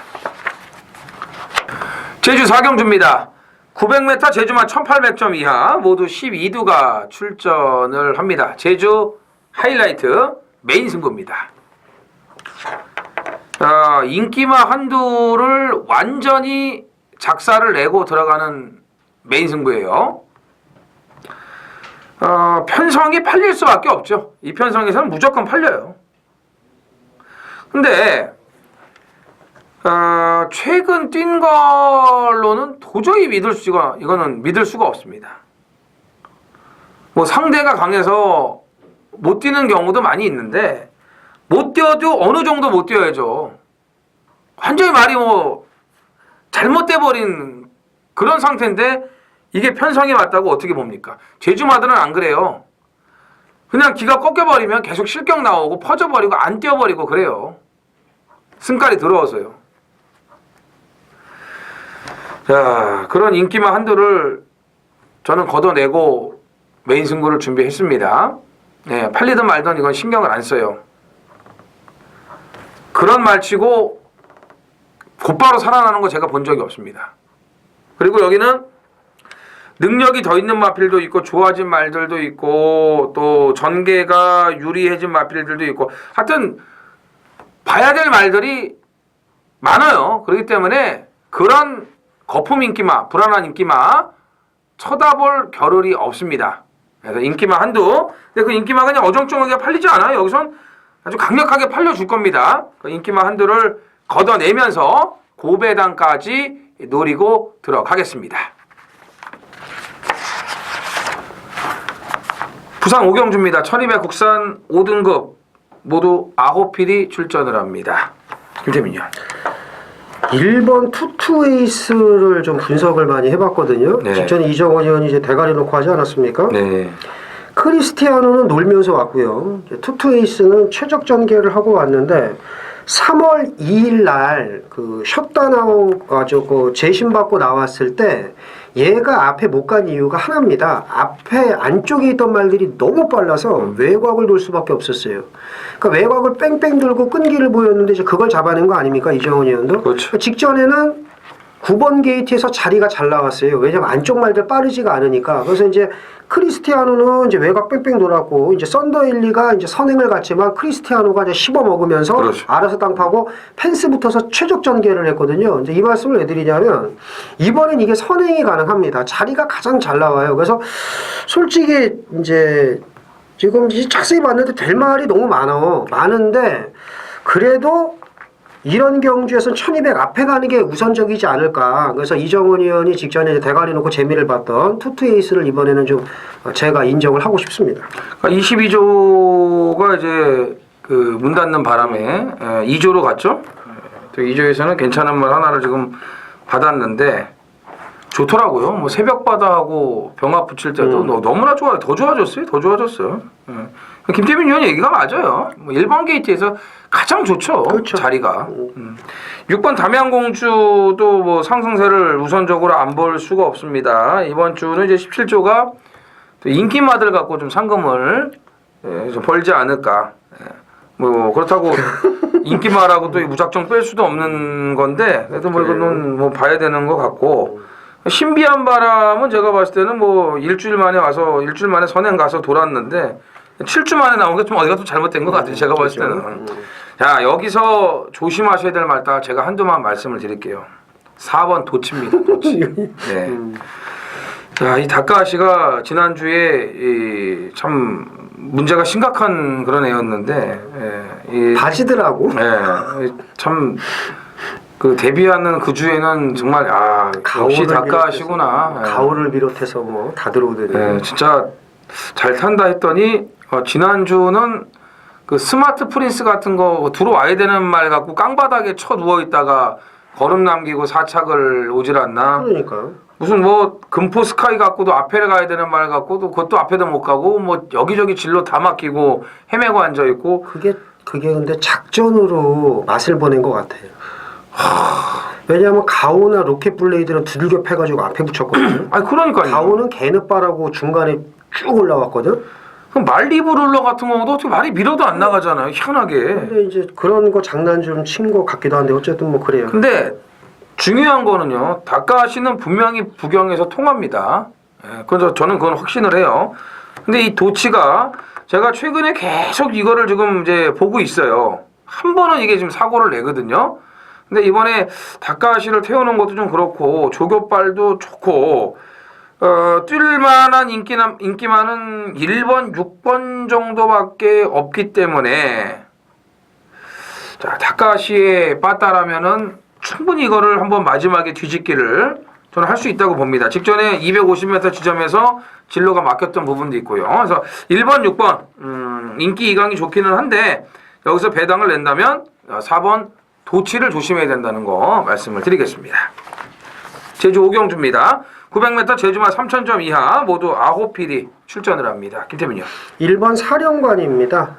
제주 4경주입니다. 900m 제주만 1800점 이하 모두 12두가 출전을 합니다. 제주 하이라이트 메인 승부입니다. 인기마 한두를 완전히 작사를 내고 들어가는 메인 승부예요. 편성이 팔릴 수밖에 없죠. 이 편성에서는 무조건 팔려요. 근데 최근 뛴 걸로는 도저히 이거는 믿을 수가 없습니다. 뭐 상대가 강해서 못 뛰는 경우도 많이 있는데 못 뛰어도 어느 정도 못 뛰어야죠. 완전히 말이 뭐 잘못돼 버린 그런 상태인데 이게 편성이 맞다고 어떻게 봅니까? 제주마들은 안 그래요. 그냥 기가 꺾여버리면 계속 실격 나오고 퍼져버리고 안 뛰어버리고 그래요. 승깔이 들어와서요. 자, 그런 인기마 한두를 저는 걷어내고 메인 승부를 준비했습니다. 네, 팔리든 말든 이건 신경을 안 써요. 그런 말치고 곧바로 살아나는 거 제가 본 적이 없습니다. 그리고 여기는 능력이 더 있는 마필도 있고 좋아진 말들도 있고 또 전개가 유리해진 마필들도 있고 하여튼 봐야 될 말들이 많아요. 그렇기 때문에 그런 거품 인기마, 불안한 인기마 쳐다볼 겨를이 없습니다. 그래서 인기마 한두. 근데 그 인기마가 그냥 어정쩡하게 팔리지 않아요. 여기선 아주 강력하게 팔려줄 겁니다. 그 인기마 한두를 걷어내면서 고배당까지 노리고 들어가겠습니다. 부산 5경주입니다. 1200 국산 5등급 모두 9필이 출전을 합니다. 김태민 의원. 1번 투투에이스를 좀 분석을 많이 해봤거든요. 네. 직전에 이정원 의원이 이제 대가리 놓고 하지 않았습니까? 네. 크리스티아노는 놀면서 왔고요. 투투에이스는 최적 전개를 하고 왔는데 3월 2일 날 그 셧다운 그 재심 받고 나왔을 때 얘가 앞에 못 간 이유가 하나입니다. 앞에 안쪽에 있던 말들이 너무 빨라서 외곽을 돌 수밖에 없었어요. 그러니까 외곽을 뺑뺑 들고 끈기를 보였는데 이제 그걸 잡아낸 거 아닙니까? 이정원 의원도. 그렇죠. 직전에는 9번 게이트에서 자리가 잘 나왔어요. 왜냐면 안쪽 말들 빠르지가 않으니까. 그래서 이제 크리스티아노는 이제 외곽 뺑뺑 돌았고 이제 썬더일리가 이제 선행을 갔지만 크리스티아노가 이제 씹어 먹으면서 그렇죠. 알아서 땅 파고 펜스 붙어서 최적 전개를 했거든요. 이제 이 말씀을 왜 드리냐면 이번엔 이게 선행이 가능합니다. 자리가 가장 잘 나와요. 그래서 솔직히 이제 지금 자세히 봤는데 될 말이 너무 많은데 그래도 이런 경주에서는 1200 앞에 가는 게 우선적이지 않을까. 그래서 이정원 의원이 직전에 대가리 놓고 재미를 봤던 투투에이스를 이번에는 좀 제가 인정을 하고 싶습니다. 22조가 이제 그 문 닫는 바람에 2조로 갔죠. 2조에서는 괜찮은 말 하나를 지금 받았는데 좋더라고요. 뭐 새벽바다하고 병합 붙일 때도 너무나 좋아요. 더 좋아졌어요. 김태민 의원 얘기가 맞아요. 뭐 1번 게이트에서 가장 좋죠. 그렇죠. 자리가. 6번 담양공주도 뭐 상승세를 우선적으로 안 볼 수가 없습니다. 이번 주는 이제 17조가 인기마들 갖고 좀 상금을 좀 벌지 않을까. 뭐 그렇다고 인기마라고 또 무작정 뺄 수도 없는 건데 그래도 뭐 이거는 뭐 봐야 되는 것 같고 신비한 바람은 제가 봤을 때는 뭐 일주일 만에 선행 가서 돌았는데 7주 만에 나온 게 좀 어디가 또 잘못된 것 같아요. 제가 봤을 때는. 자, 여기서 조심하셔야 될 말다 제가 한두만 말씀을 드릴게요. 4번 도치입니다. 도치. 네. 자, 이 다카시가 지난주에 참 문제가 심각한 그런 애였는데, 바지더라고. 참 그 데뷔하는 그 주에는 정말 역시 다카시구나. 가오를 비롯해서 뭐 다 들어오더니. 진짜 잘 탄다 했더니 지난주는 그 스마트 프린스 같은 거 들어와야 되는 말 갖고 깡바닥에 쳐 누워 있다가 걸음 남기고 사착을 오질 않나. 그러니까요. 무슨 뭐 금포 스카이 갖고도 앞에 가야 되는 말 갖고도 그것도 앞에도 못 가고 뭐 여기저기 진로 다 막히고 헤매고 앉아 있고. 그게 근데 작전으로 맛을 보낸 것 같아요. 왜냐하면 가오나 로켓 블레이드는 두들겨 패가지고 앞에 붙였거든요. 아니 그러니까요. 가오는 개느바라고 중간에 쭉 올라왔거든. 그럼 말리브 룰러 같은 경우도 어떻게 말이 밀어도 안 나가잖아요. 희한하게. 근데 이제 그런 거 장난 좀 친 것 같기도 한데 어쨌든 뭐 그래요. 근데 중요한 거는요. 다카시는 분명히 부경에서 통합니다. 그래서 저는 그건 확신을 해요. 근데 이 도치가 제가 최근에 계속 이거를 지금 이제 보고 있어요. 한 번은 이게 지금 사고를 내거든요. 근데 이번에 다카시를 태우는 것도 좀 그렇고 조교빨도 좋고 뛸만한 인기 많은 1번, 6번 정도밖에 없기 때문에 자 다카시의 빠따라면은 충분히 이거를 한번 마지막에 뒤집기를 저는 할 수 있다고 봅니다. 직전에 250m 지점에서 진로가 막혔던 부분도 있고요. 그래서 1번, 6번 인기 이강이 좋기는 한데 여기서 배당을 낸다면 4번 도치를 조심해야 된다는 거 말씀을 드리겠습니다. 제주 오경주입니다. 900m 제주마 3000점 이하 모두 9필이 출전을 합니다. 김태민이요. 1번 사령관입니다.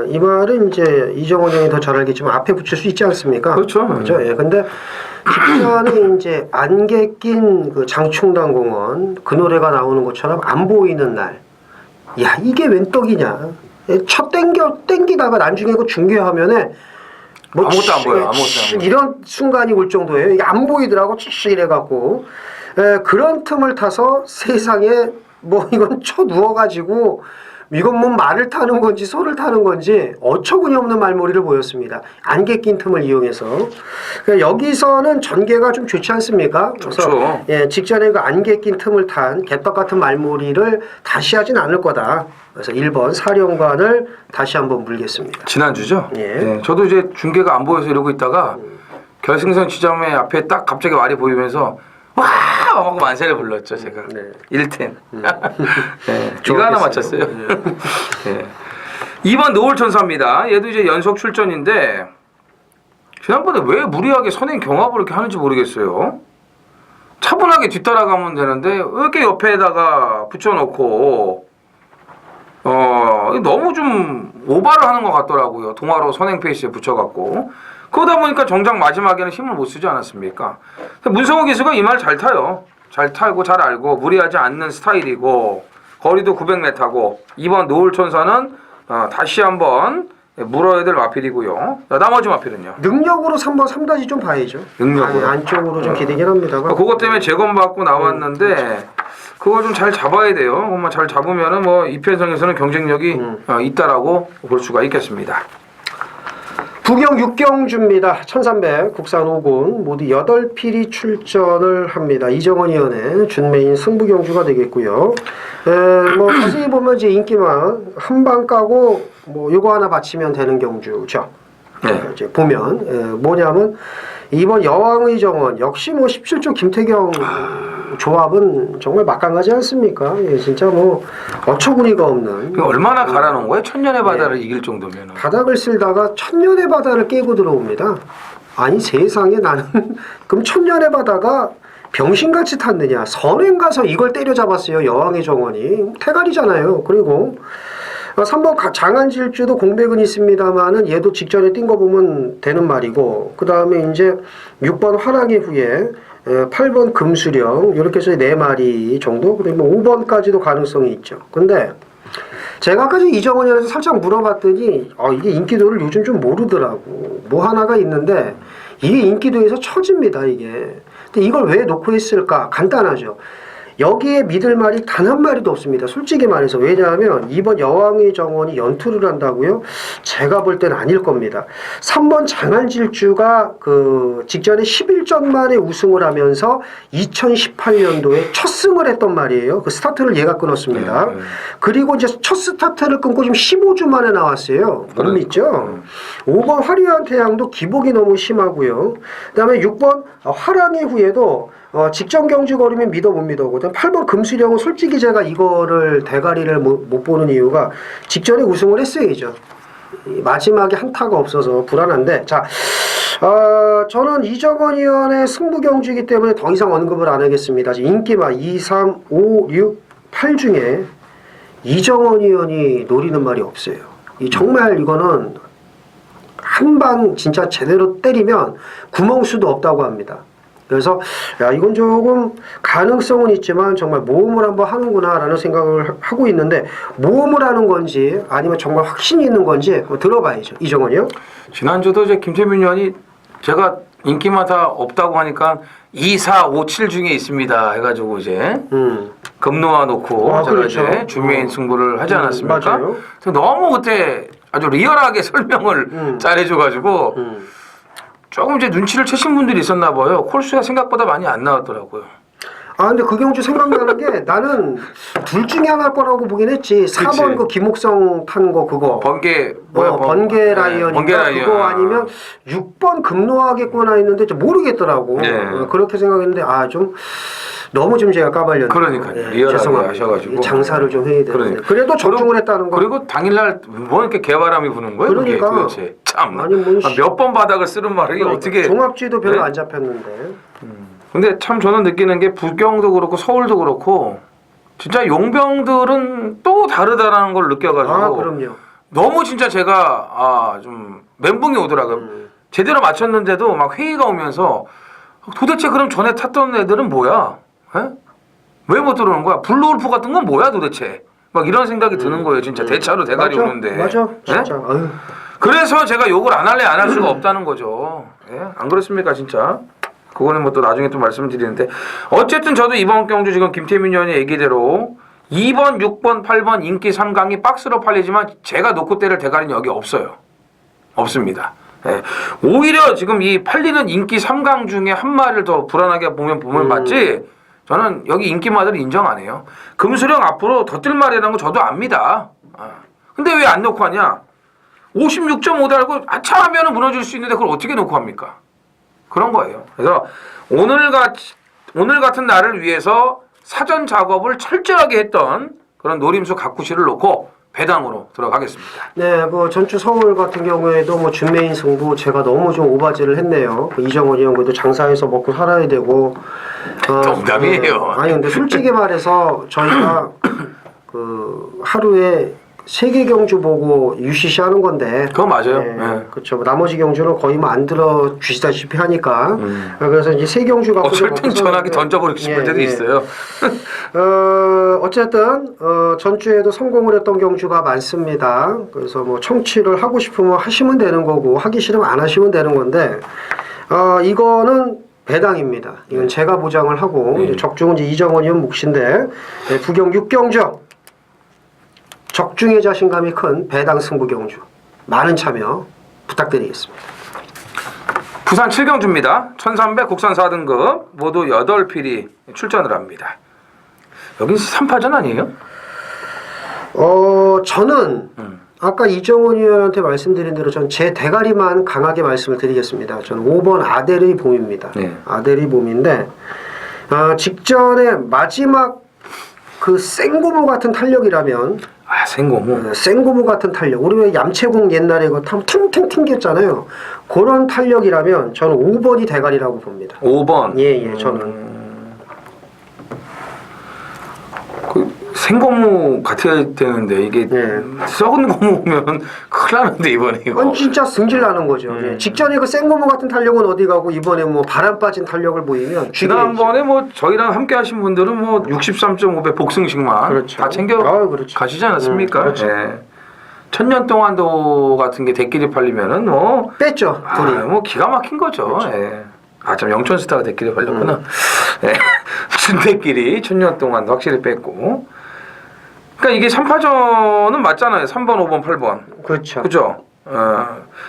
이 말은 이제 이정원 형이 더 잘 알겠지만 앞에 붙일 수 있지 않습니까? 그렇죠. 그렇죠. 예. 근데 직전에 이제 안개 낀 그 장충당 공원 그 노래가 나오는 것처럼 안 보이는 날. 야 이게 웬 떡이냐. 첫 땡기다가 나중에 그 중계화면에 뭐 아무것도 안 보여요. 아무것도 안 보여요. 이런 순간이 올 정도예요. 이게 안 보이더라고. 이래갖고 그런 틈을 타서 세상에 뭐 이건 쳐 누워가지고 이건 뭐 말을 타는 건지 소를 타는 건지 어처구니 없는 말머리를 보였습니다. 안개 낀 틈을 이용해서 여기서는 전개가 좀 좋지 않습니까? 그래서 좋죠. 예, 직전에 그 안개 낀 틈을 탄 개떡 같은 말머리를 다시 하진 않을 거다. 그래서 1번 사령관을 다시 한번 물겠습니다. 지난주죠? 예. 네, 저도 이제 중계가 안 보여서 이러고 있다가 결승선 지점에 앞에 딱 갑자기 말이 보이면서 와! 하고 만세를 불렀죠, 제가. 네. 1텐. 네, 이거 하나 맞췄어요. 네. 2번 노을천사입니다. 얘도 이제 연속 출전인데 지난번에 왜 무리하게 선행 경합을 이렇게 하는지 모르겠어요. 차분하게 뒤따라가면 되는데 왜 이렇게 옆에다가 붙여놓고 너무 좀 오바를 하는 것 같더라고요. 동화로 선행 페이스에 붙여갖고. 그러다 보니까 정작 마지막에는 힘을 못 쓰지 않았습니까? 문성호 기수가 이 말 잘 타요. 잘 타고 잘 알고 무리하지 않는 스타일이고 거리도 900m고 2번 노을천사는 다시 한번 물어야 될 마필이고요. 나머지 마필은요? 능력으로 3번 3다지 좀 봐야죠. 능력으로? 안쪽으로 좀 기대긴 합니다만. 그것 때문에 재검받고 나왔는데 그걸 좀 잘 잡아야 돼요. 그것만 잘 잡으면은 뭐 이편성에서는 경쟁력이 있다라고 볼 수가 있겠습니다. 부경 6경주입니다. 1300 국산 5군 모두 8필이 출전을 합니다. 이정원 위원의 준메인 승부경주가 되겠고요. 뭐 자세히 보면 이제 인기만 한 방 까고 뭐 요거 하나 바치면 되는 경주죠. 네. 이제 보면 뭐냐면 이번 여왕의 정원 역시 뭐 17조 김태경 조합은 정말 막강하지 않습니까? 예, 진짜 뭐 어처구니가 없는. 얼마나 갈아놓은 거예요? 천년의 바다를 이길 정도면. 바닥을 쓸다가 천년의 바다를 깨고 들어옵니다. 아니 세상에 나는 그럼 천년의 바다가 병신같이 탔느냐. 선행 가서 이걸 때려잡았어요. 여왕의 정원이. 태갈이잖아요. 그리고 3번 장안질주도 공백은 있습니다만은 얘도 직전에 뛴 거 보면 되는 말이고 그 다음에 이제 6번 화랑의 후에 8번 금수령 이렇게 해서 4마리 정도 그다음에 5번까지도 가능성이 있죠. 근데 제가 아까 이정원이라서 살짝 물어봤더니 이게 인기도를 요즘 좀 모르더라고. 뭐 하나가 있는데 이게 인기도에서 처집니다. 이게. 근데 이걸 왜 놓고 있을까? 간단하죠. 여기에 믿을 말이 단 한 마리도 없습니다. 솔직히 말해서. 왜냐하면 이번 여왕의 정원이 연투를 한다고요? 제가 볼 때는 아닐 겁니다. 3번 장안질주가 그 직전에 11전 만에 우승을 하면서 2018년도에 첫 승을 했던 말이에요. 그 스타트를 얘가 끊었습니다. 그리고 이제 첫 스타트를 끊고 지금 15주 만에 나왔어요. 못 믿죠? 5번 화려한 태양도 기복이 너무 심하고요. 그다음에 6번 화랑의 후에도 직전 경주 걸으면 믿어 못 믿어거든. 8번 금수령은 솔직히 제가 이거를 대가리를 못 보는 이유가 직전에 우승을 했어야죠. 마지막에 한타가 없어서 불안한데 자 저는 이정원 의원의 승부 경주이기 때문에 더 이상 언급을 안 하겠습니다. 인기마 2, 3, 5, 6, 8 중에 이정원 의원이 노리는 말이 없어요. 정말 이거는 한 방 진짜 제대로 때리면 구멍수도 없다고 합니다. 그래서 야 이건 조금 가능성은 있지만 정말 모험을 한번 하는구나 라는 생각을 하고 있는데 모험을 하는 건지 아니면 정말 확신이 있는 건지 한번 들어봐야죠. 이정원이요? 지난주도 이제 김태민 의원이 제가 인기마다 없다고 하니까 2, 4, 5, 7 중에 있습니다 해가지고 이제 금놓아 놓고 제가 그렇죠. 이제 주메인 승부를 하지 않았습니까? 맞아요. 그래서 너무 그때 아주 리얼하게 설명을 잘해줘가지고 조금 이제 눈치를 채신 분들이 있었나 봐요. 콜수가 생각보다 많이 안 나왔더라고요. 근데 그 경주 생각나는 게 나는 둘 중에 하나일 거라고 보긴 했지. 4번 그 김옥성 탄 거 그거. 번개 뭐야? 번개 라이언인가 번개 라이언. 그거 아니면 6번 금노하겠구나 했는데 좀 모르겠더라고. 네. 그렇게 생각했는데 좀 너무 좀 제가 까발렸네요. 그러니까요. 리얼하게 죄송합니다. 하셔가지고. 장사를 좀 해야 되는데. 그러니까. 그래도 적중을 했다는 거. 그리고 당일날 뭐 이렇게 개바람이 부는 거예요? 그러니까. 그게 도대체 참. 아니, 뭐 몇 번 바닥을 쓰는 말이 어떻게? 종합지도 별로 네? 안 잡혔는데. 근데 참 저는 느끼는 게 부경도 그렇고 서울도 그렇고 진짜 용병들은 또 다르다라는 걸 느껴가지고 그럼요. 너무 진짜 제가 좀 멘붕이 오더라고요. 제대로 맞췄는데도 막 회의가 오면서 도대체 그럼 전에 탔던 애들은 뭐야? 왜 못 들어오는 거야? 블루울프 같은 건 뭐야 도대체? 막 이런 생각이 드는 거예요. 진짜 대차로 대가리 맞아, 오는데. 맞아. 진짜. 아유. 그래서 제가 욕을 안 할래 안 할 수가 없다는 거죠. 예? 안 그렇습니까 진짜? 그거는 뭐 또 나중에 또 말씀드리는데 어쨌든 저도 이번 경주 지금 김태민 의원의 얘기대로 2번, 6번, 8번 인기 3강이 박스로 팔리지만 제가 놓고 때릴 대가리는 여기 없어요. 없습니다. 예. 오히려 지금 이 팔리는 인기 3강 중에 한 마리를 더 불안하게 보면 맞지 저는 여기 인기마들 인정 안 해요. 금수령 앞으로 더 뜰 말이라는 거 저도 압니다. 근데 왜 안 놓고 하냐? 56.5 달고 아차 하면 무너질 수 있는데 그걸 어떻게 놓고 합니까? 그런 거예요. 그래서 오늘 같은 날을 위해서 사전 작업을 철저하게 했던 그런 노림수 가쿠시를 놓고 배당으로 들어가겠습니다. 네, 그 전주 서울 같은 경우에도 뭐 준메인 승부 제가 너무 좀 오바지를 했네요. 이정원 의원도 장사해서 먹고 살아야 되고. 농담이에요. 아니 근데 솔직히 말해서 저희가 그 하루에 3개 경주 보고 UCC 하는 건데. 그거 맞아요. 네, 네. 그렇죠. 나머지 경주는 거의 뭐 안 들어 주시다시피 하니까. 그래서 이제 3경주 갖고. 어쩔 땐 전화기 던져버리고 싶을 때도 있어요. 어쨌든 전주에도 성공을 했던 경주가 많습니다. 그래서 뭐 청취를 하고 싶으면 하시면 되는 거고 하기 싫으면 안 하시면 되는 건데 이거는 배당입니다. 이건 제가 보장을 하고 이제 적중은 이제 이정원 의원 몫인데 부경 6경주 적중의 자신감이 큰 배당 승부 경주 많은 참여 부탁드리겠습니다. 부산 7경주입니다. 1300 국산 4등급 모두 8필이 출전을 합니다. 여기 3파전 아니에요? 저는 아까 이정원 의원한테 말씀드린 대로 전 제 대가리만 강하게 말씀을 드리겠습니다. 저는 5번 아델의 봄입니다. 네. 아델의 봄인데 직전에 마지막 그 생고무 같은 탄력이라면 생고무. 생고무 같은 탄력. 우리 왜 얌체공 옛날에 그 퉁퉁 튕겼잖아요. 그런 탄력이라면 저는 5번이 대가리라고 봅니다. 5번. 예, 저는. 생고무 같아야 되는데 이게 썩은 고무면 큰일 나는데 이번에 이거. 아니 진짜 승질 나는 거죠. 예. 직전에 그 생고무 같은 탄력은 어디 가고 이번에 뭐 바람 빠진 탄력을 보이면 지난번에 뭐 저희랑 함께 하신 분들은 뭐 63.5배 복승식만 그렇죠. 다 챙겨 그렇죠. 가시지 않았습니까? 그렇죠. 예. 천년 동안도 같은 게 대끼리 팔리면은 뭐 뺐죠. 돈이. 뭐 기가 막힌 거죠. 그렇죠. 예. 참 영천스타가 대끼리 팔렸구나. 네. 준대끼리 천년 동안 확실히 뺐고. 그러니까 이게 3파전은 맞잖아요. 3번, 5번, 8번. 그렇죠. 그죠?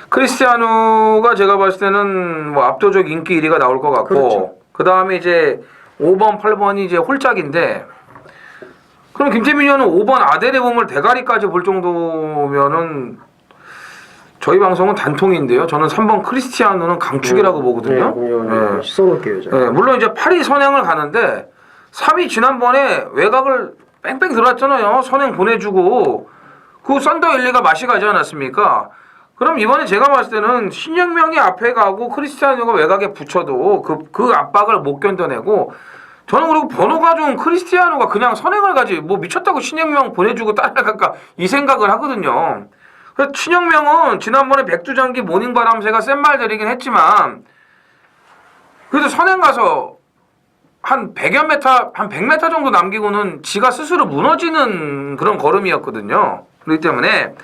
크리스티아누가 제가 봤을 때는 뭐 압도적 인기 1위가 나올 것 같고, 그렇죠. 그 다음에 이제 5번, 8번이 이제 홀짝인데, 그럼 김태민 의원은 5번 아데레봄을 대가리까지 볼 정도면은 저희 방송은 단통인데요. 저는 3번 크리스티아누는 강축이라고 보거든요. 네, 써놓을게요. 제가. 네, 물론 이제 8위 선행을 가는데 3위 지난번에 외곽을 뺑뺑 들어왔잖아요. 선행 보내주고 그 썬더 일리가 맛이 가지 않았습니까? 그럼 이번에 제가 봤을 때는 신영명이 앞에 가고 크리스티아누가 외곽에 붙여도 그 압박을 못 견뎌내고 저는 그리고 번호가 좋은 크리스티아누가 그냥 선행을 가지 뭐 미쳤다고 신영명 보내주고 따라갈까 이 생각을 하거든요. 그래서 신영명은 지난번에 백두장기 모닝바람새가 센 말들이긴 했지만 그래도 선행 가서 한 100여 메타, 한 100m 정도 남기고는 지가 스스로 무너지는 그런 걸음이었거든요. 그렇기 때문에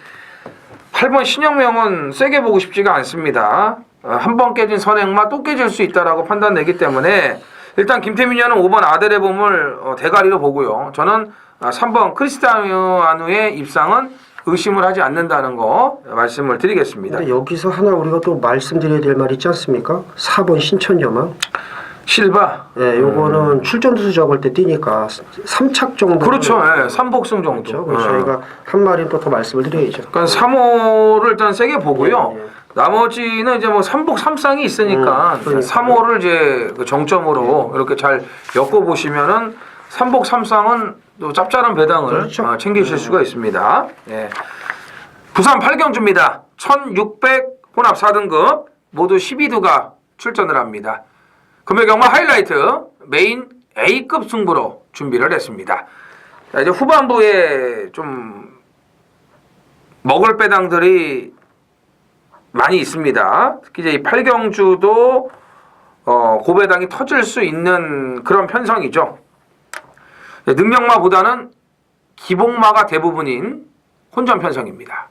8번 신영명은 세게 보고 싶지가 않습니다. 한 번 깨진 선행만 또 깨질 수 있다라고 판단되기 때문에 일단 김태민 의원은 5번 아데레봄을 대가리로 보고요. 저는 3번 크리스티아누의 입상은 의심을 하지 않는다는 거 말씀을 드리겠습니다. 근데 여기서 하나 우리가 또 말씀드려야 될 말 있지 않습니까? 4번 신천여망. 실바. 네, 요거는 출전 투수 적을 때 뛰니까 3착 정도. 그렇죠. 예, 3복승 정도. 그렇죠. 그래서 저희가 한 마리는 또 더 말씀을 드려야죠. 그러니까 3호를 일단 세게 보고요. 네, 네. 나머지는 이제 뭐 3복 3쌍이 있으니까 그러니까. 3호를 이제 그 정점으로 이렇게 잘 엮어 보시면은 3복 3쌍은 또 짭짤한 배당을 그렇죠. 챙기실 수가 있습니다. 예. 부산 8경주입니다. 1600 혼합 4등급 모두 12두가 출전을 합니다. 금요경마 하이라이트 메인 A급 승부로 준비를 했습니다. 자, 이제 후반부에 좀 먹을 배당들이 많이 있습니다. 특히 이제 이 8경주도 고배당이 터질 수 있는 그런 편성이죠. 능력마보다는 기복마가 대부분인 혼전 편성입니다.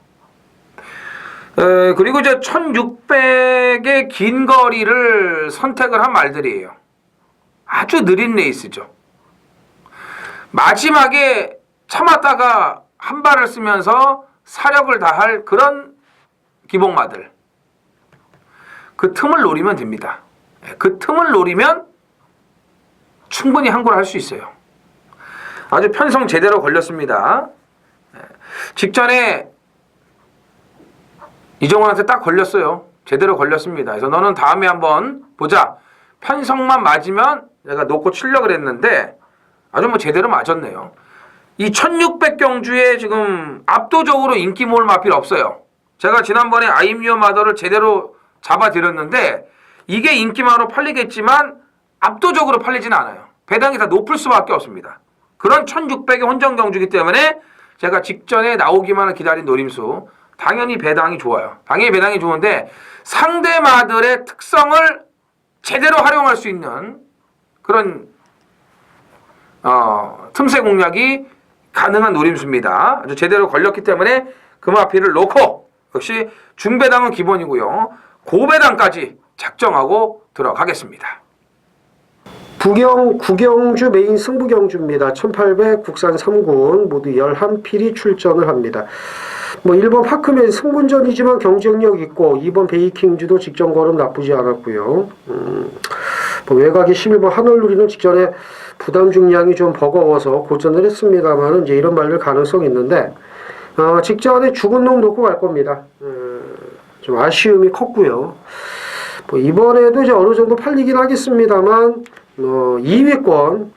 그리고 이제 1600의 긴 거리를 선택을 한 말들이에요. 아주 느린 레이스죠. 마지막에 참았다가 한 발을 쓰면서 사력을 다할 그런 기복마들. 그 틈을 노리면 됩니다. 그 틈을 노리면 충분히 항구를 할 수 있어요. 아주 편성 제대로 걸렸습니다. 직전에 이정원한테 딱 걸렸어요. 제대로 걸렸습니다. 그래서 너는 다음에 한번 보자. 편성만 맞으면 내가 놓고 치려고 그랬는데 아주 뭐 제대로 맞았네요. 이 1600경주에 지금 압도적으로 인기 모을 마필 없어요. 제가 지난번에 아임리어 마더를 제대로 잡아드렸는데 이게 인기마로 팔리겠지만 압도적으로 팔리진 않아요. 배당이 다 높을 수밖에 없습니다. 그런 1600의 혼전 경주이기 때문에 제가 직전에 나오기만을 기다린 노림수 당연히 배당이 좋아요. 당연히 배당이 좋은데 상대 마들의 특성을 제대로 활용할 수 있는 그런 틈새 공략이 가능한 노림수입니다. 아주 제대로 걸렸기 때문에 금화피를 놓고 역시 중배당은 기본이고요. 고배당까지 작정하고 들어가겠습니다. 구경주 메인 승부경주입니다. 1800 국산 3군 모두 11필이 출전을 합니다. 뭐 1번 파크맨 승분전이지만 경쟁력 있고 2번 베이킹주도 직전 걸음 나쁘지 않았고요. 뭐 외곽에 11번 하늘누리는 직전에 부담 중량이 좀 버거워서 고전을 했습니다만 이제 이런 말들 가능성이 있는데 직전에 죽은 놈 놓고 갈 겁니다. 좀 아쉬움이 컸고요. 뭐 이번에도 이제 어느 정도 팔리긴 하겠습니다만 2위권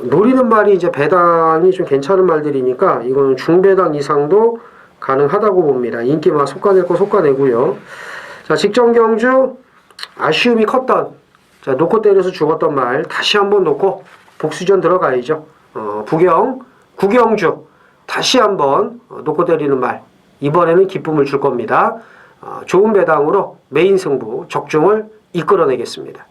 노리는 말이 이제 배당이 좀 괜찮은 말들이니까 이거는 중배당 이상도 가능하다고 봅니다. 인기만 솎아낼 거 솎아내고요. 자, 직전 경주 아쉬움이 컸던 자 놓고 때려서 죽었던 말 다시 한번 놓고 복수전 들어가야죠. 구경주 다시 한번 놓고 때리는 말 이번에는 기쁨을 줄 겁니다. 좋은 배당으로 메인 승부 적중을 이끌어내겠습니다.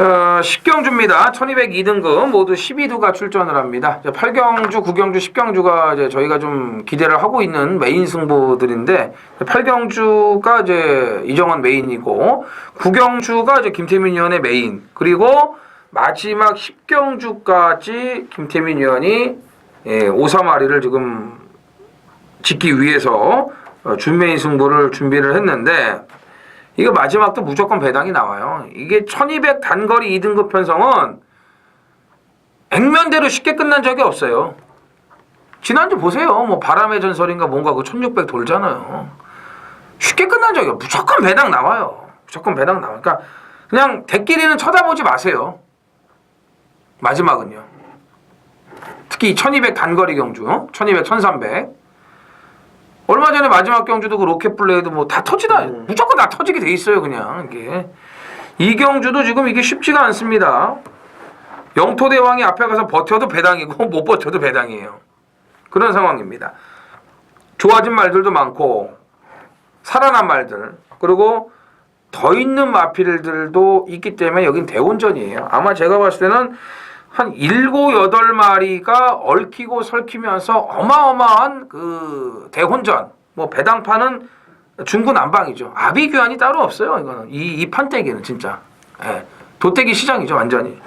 10경주입니다. 1202등급 모두 12두가 출전을 합니다. 8경주, 9경주, 10경주가 이제 저희가 좀 기대를 하고 있는 메인 승부들인데 8경주가 이제 이정원 메인이고 9경주가 이제 김태민 위원의 메인 그리고 마지막 10경주까지 김태민 위원이 5-3마리를 지금 짓기 위해서 준메인 승부를 준비를 했는데 이거 마지막도 무조건 배당이 나와요. 이게 1200 단거리 2등급 편성은 액면대로 쉽게 끝난 적이 없어요. 지난주 보세요. 뭐 바람의 전설인가 뭔가 그 1600 돌잖아요. 쉽게 끝난 적이 없어요. 무조건 배당 나와요. 무조건 배당 나와요. 그러니까 그냥 대끼리는 쳐다보지 마세요. 마지막은요. 특히 1200 단거리 경주, 1200, 1300. 얼마 전에 마지막 경주도 그 로켓 블레이드 뭐 다 터지다. 무조건 다 터지게 돼 있어요, 그냥. 이게. 이 경주도 지금 이게 쉽지가 않습니다. 영토대왕이 앞에 가서 버텨도 배당이고 못 버텨도 배당이에요. 그런 상황입니다. 좋아진 말들도 많고 살아난 말들 그리고 더 있는 마필들도 있기 때문에 여긴 대혼전이에요. 아마 제가 봤을 때는 한 7, 8마리가 얽히고 설키면서 어마어마한 그 대혼전, 뭐 배당판은 중구난방이죠. 아비규환이 따로 없어요. 이거는 이 판때기는 진짜 도떼기 시장이죠, 완전히.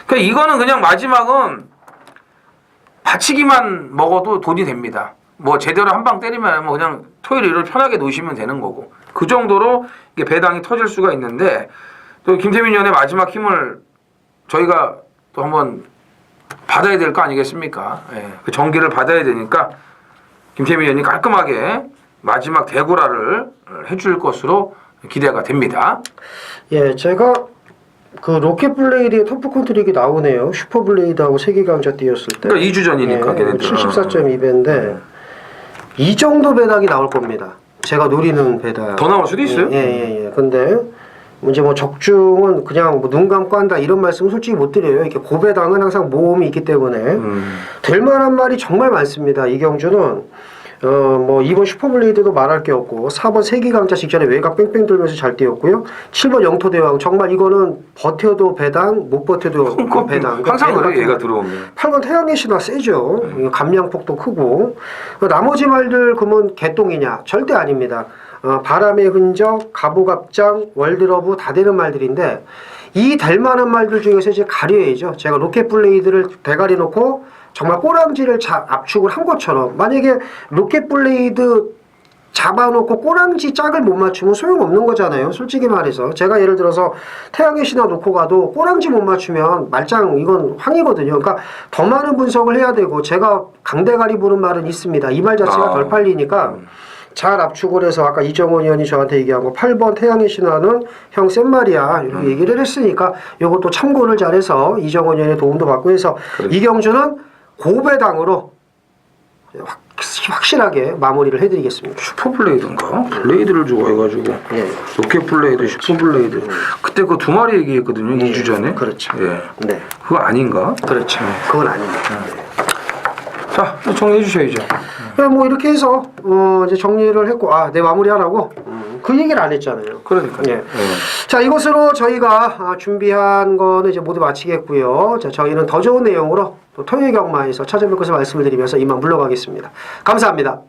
그러니까 이거는 그냥 마지막은 받치기만 먹어도 돈이 됩니다. 뭐 제대로 한 방 때리면 뭐 그냥 토요일 일요일 편하게 놓으시면 되는 거고 그 정도로 이게 배당이 터질 수가 있는데 또 김태민 위원의 마지막 힘을 저희가 또 한번 받아야 될 거 아니겠습니까? 그 전기를 받아야 되니까 김태민 의원이 깔끔하게 마지막 대구라를 해줄 것으로 기대가 됩니다. 예, 제가 그 로켓 블레이드의 터프 컨트롤이 나오네요. 슈퍼 블레이드하고 세계 강자 뛰었을 때. 그러니까 2주 전이니까 걔네들. 74.2배인데 이 정도 배당이 나올 겁니다. 제가 노리는 배당. 더 나올 수도 있어요. 예. 근데 이제 뭐 적중은 그냥 뭐 눈 감고 한다 이런 말씀은 솔직히 못 드려요. 이렇게 고배당은 항상 모험이 있기 때문에 될 만한 말이 정말 많습니다. 이 경주는 뭐 2번 슈퍼블레이드도 말할 게 없고 4번 세기강자 직전에 외곽 뺑뺑 돌면서 잘 뛰었고요. 7번 영토대왕 정말 이거는 버텨도 배당 못 버텨도 배당. 항상 그래 얘가 들어오면. 8번 태양의 신화 세죠. 감량폭도 크고 나머지 말들 그러면 개똥이냐? 절대 아닙니다. 바람의 흔적, 가보갑장, 월드러브 다 되는 말들인데 이 될 만한 말들 중에서 이제 가려야죠. 제가 로켓 블레이드를 대가리 놓고 정말 꼬랑지를 압축을 한 것처럼 만약에 로켓 블레이드 잡아놓고 꼬랑지 짝을 못 맞추면 소용없는 거잖아요. 솔직히 말해서 제가 예를 들어서 태양의 신화 놓고 가도 꼬랑지 못 맞추면 말짱 이건 황이거든요. 그러니까 더 많은 분석을 해야 되고 제가 강대가리 보는 말은 있습니다. 이 말 자체가 덜 팔리니까 잘 압축을 해서 아까 이정원 의원이 저한테 얘기한 거 8번 태양의 신화는 형 센 말이야 이렇게 얘기를 했으니까 이것도 참고를 잘해서 이정원 의원의 도움도 받고 해서 이 경주는 고배당으로 확실하게 마무리를 해드리겠습니다. 슈퍼 블레이드인가? 블레이드를 좋아해가지고 로켓 블레이드, 슈퍼 블레이드 그때 그 두 마리 얘기했거든요. 2주 전에. 그렇죠. 예. 네. 그거 아닌가? 그렇죠. 그건 아닙니다. 자, 정리해 주셔야죠. 뭐 이렇게 해서 이제 정리를 했고 내 마무리하라고 그 얘기를 안 했잖아요. 그러니까. 예. 자 이것으로 저희가 준비한 거는 이제 모두 마치겠고요. 자 저희는 더 좋은 내용으로 또 토요일 경마에서 찾아뵐 것을 말씀을 드리면서 이만 물러가겠습니다. 감사합니다.